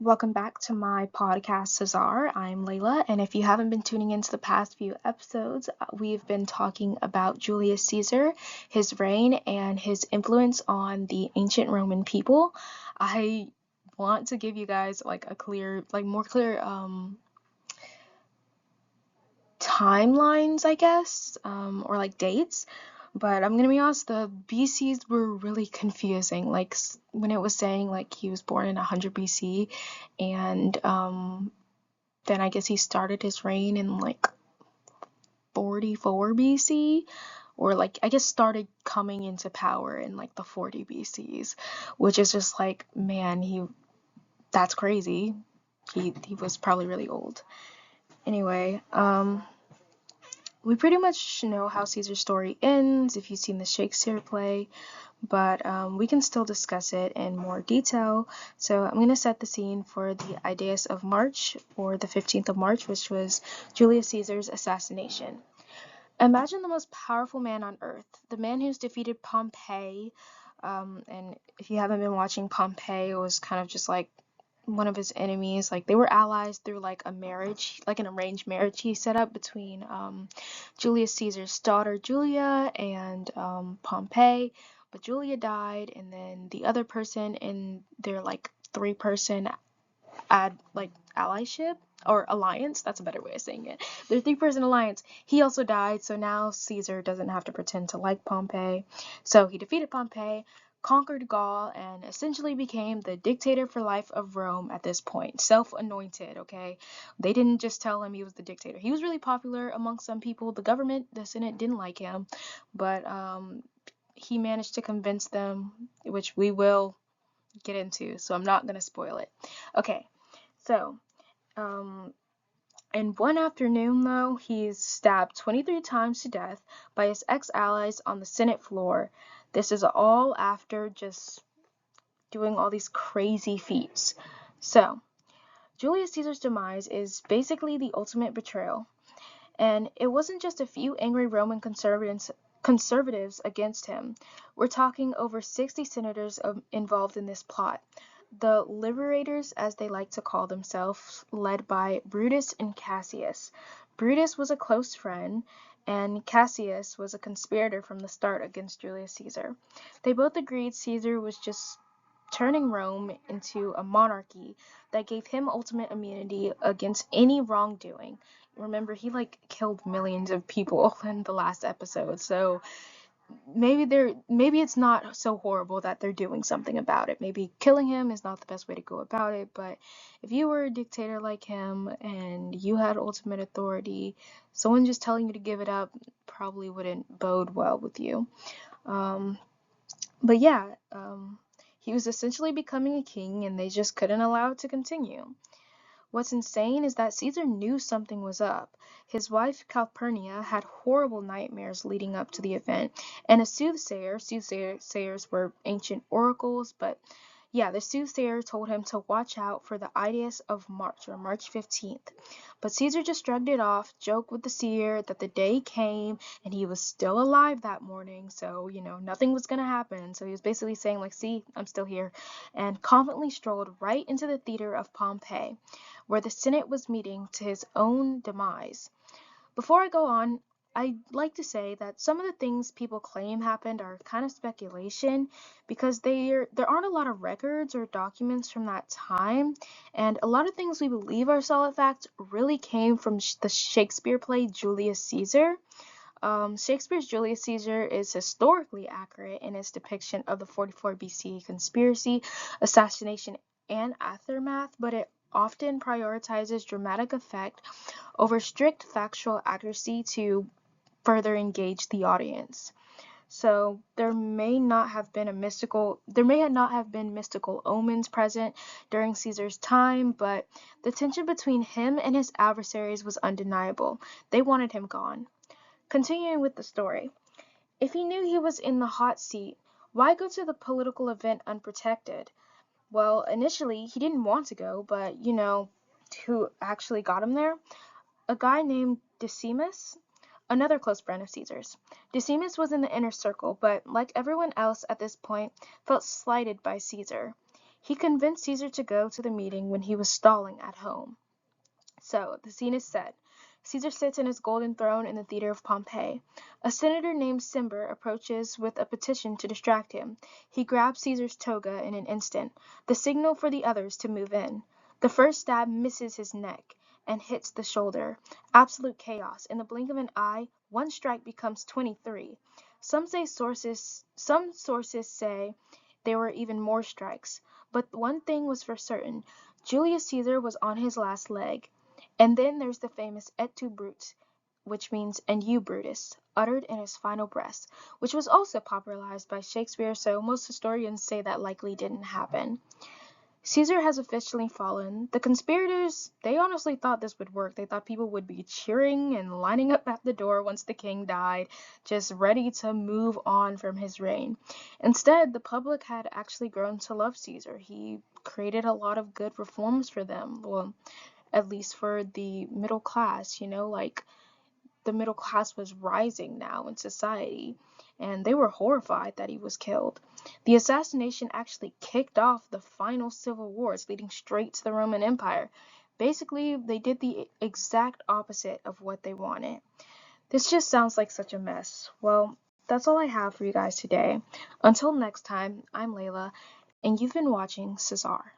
Welcome back to my podcast, Cesar. I'm Layla, and if you haven't been tuning into the past few episodes, we've been talking about Julius Caesar, his reign, and his influence on the ancient Roman people. I want to give you guys like a clear, like more clear timelines, I guess, or like dates. But I'm gonna be honest, the BCs were really confusing. Like when it was saying like he was born in 100 BC, and then I guess he started his reign in like 44 BC, or like I guess started coming into power in like the 40 BCs, which is just like, man, that's crazy. He was probably really old. Anyway, we pretty much know how Caesar's story ends if you've seen the Shakespeare play, but we can still discuss it in more detail. So I'm going to set the scene for the Idaeus of March, or the 15th of March, which was Julius Caesar's assassination. Imagine the most powerful man on earth, the man who's defeated Pompey. And if you haven't been watching, Pompey, it was kind of just like one of his enemies. Like they were allies through like a marriage, like an arranged marriage he set up between Julius Caesar's daughter Julia and Pompey. But Julia died, and then the other person in their like three-person allyship or alliance, that's a better way of saying it, their three-person alliance, he also died. So now Caesar doesn't have to pretend to like Pompey. So he defeated Pompey, conquered Gaul, and essentially became the dictator for life of Rome at this point. Self-anointed, okay? They didn't just tell him he was the dictator. He was really popular among some people. The government, the Senate, didn't like him, but he managed to convince them, which we will get into, so I'm not going to spoil it. Okay, so, in one afternoon, though, he's stabbed 23 times to death by his ex-allies on the Senate floor. This is all after just doing all these crazy feats. So, Julius Caesar's demise is basically the ultimate betrayal. And it wasn't just a few angry Roman conservatives against him. We're talking over 60 senators involved in this plot. The liberators, as they like to call themselves, led by Brutus and Cassius. Brutus was a close friend, and Cassius was a conspirator from the start against Julius Caesar. They both agreed Caesar was just turning Rome into a monarchy that gave him ultimate immunity against any wrongdoing. Remember, he like killed millions of people in the last episode, so maybe it's not so horrible that they're doing something about it. Maybe killing him is not the best way to go about it, but if you were a dictator like him and you had ultimate authority, someone just telling you to give it up probably wouldn't bode well with you. Um, but yeah, he was essentially becoming a king, and they just couldn't allow it to continue. What's insane is that Caesar knew something was up. His wife Calpurnia had horrible nightmares leading up to the event, and a soothsayers were ancient oracles, but yeah, the soothsayer told him to watch out for the Idaeus of March, or March 15th. But Caesar just shrugged it off, joked with the seer that the day came and he was still alive that morning, so, nothing was gonna happen. So he was basically saying, like, see, I'm still here, and confidently strolled right into the theater of Pompeii, where the Senate was meeting to his own demise. Before I go on, I'd like to say that some of the things people claim happened are kind of speculation because there aren't a lot of records or documents from that time, and a lot of things we believe are solid facts really came from the Shakespeare play Julius Caesar. Shakespeare's Julius Caesar is historically accurate in its depiction of the 44 BC conspiracy, assassination, and aftermath, but it often prioritizes dramatic effect over strict factual accuracy to further engage the audience. So there may not have been mystical omens present during Caesar's time, but the tension between him and his adversaries was undeniable. They wanted him gone. Continuing with the story. If he knew he was in the hot seat, why go to the political event unprotected? Well, initially, he didn't want to go, but, who actually got him there? A guy named Decimus, another close friend of Caesar's. Decimus was in the inner circle, but like everyone else at this point, felt slighted by Caesar. He convinced Caesar to go to the meeting when he was stalling at home. So, the scene is set. Caesar sits in his golden throne in the theater of Pompeii. A senator named Cimber approaches with a petition to distract him. He grabs Caesar's toga in an instant, the signal for the others to move in. The first stab misses his neck and hits the shoulder. Absolute chaos. In the blink of an eye, one strike becomes 23. Some sources say there were even more strikes, but one thing was for certain. Julius Caesar was on his last leg. And then there's the famous Et tu, Brute, which means "and you, Brutus," uttered in his final breath, which was also popularized by Shakespeare, so most historians say that likely didn't happen. Caesar has officially fallen. The conspirators, they honestly thought this would work. They thought people would be cheering and lining up at the door once the king died, just ready to move on from his reign. Instead, the public had actually grown to love Caesar. He created a lot of good reforms for them. Well, at least for the middle class, like the middle class was rising now in society, and they were horrified that he was killed. The assassination actually kicked off the final civil wars, leading straight to the Roman Empire. Basically, they did the exact opposite of what they wanted. This just sounds like such a mess. Well, that's all I have for you guys today. Until next time, I'm Layla, and you've been watching Caesar.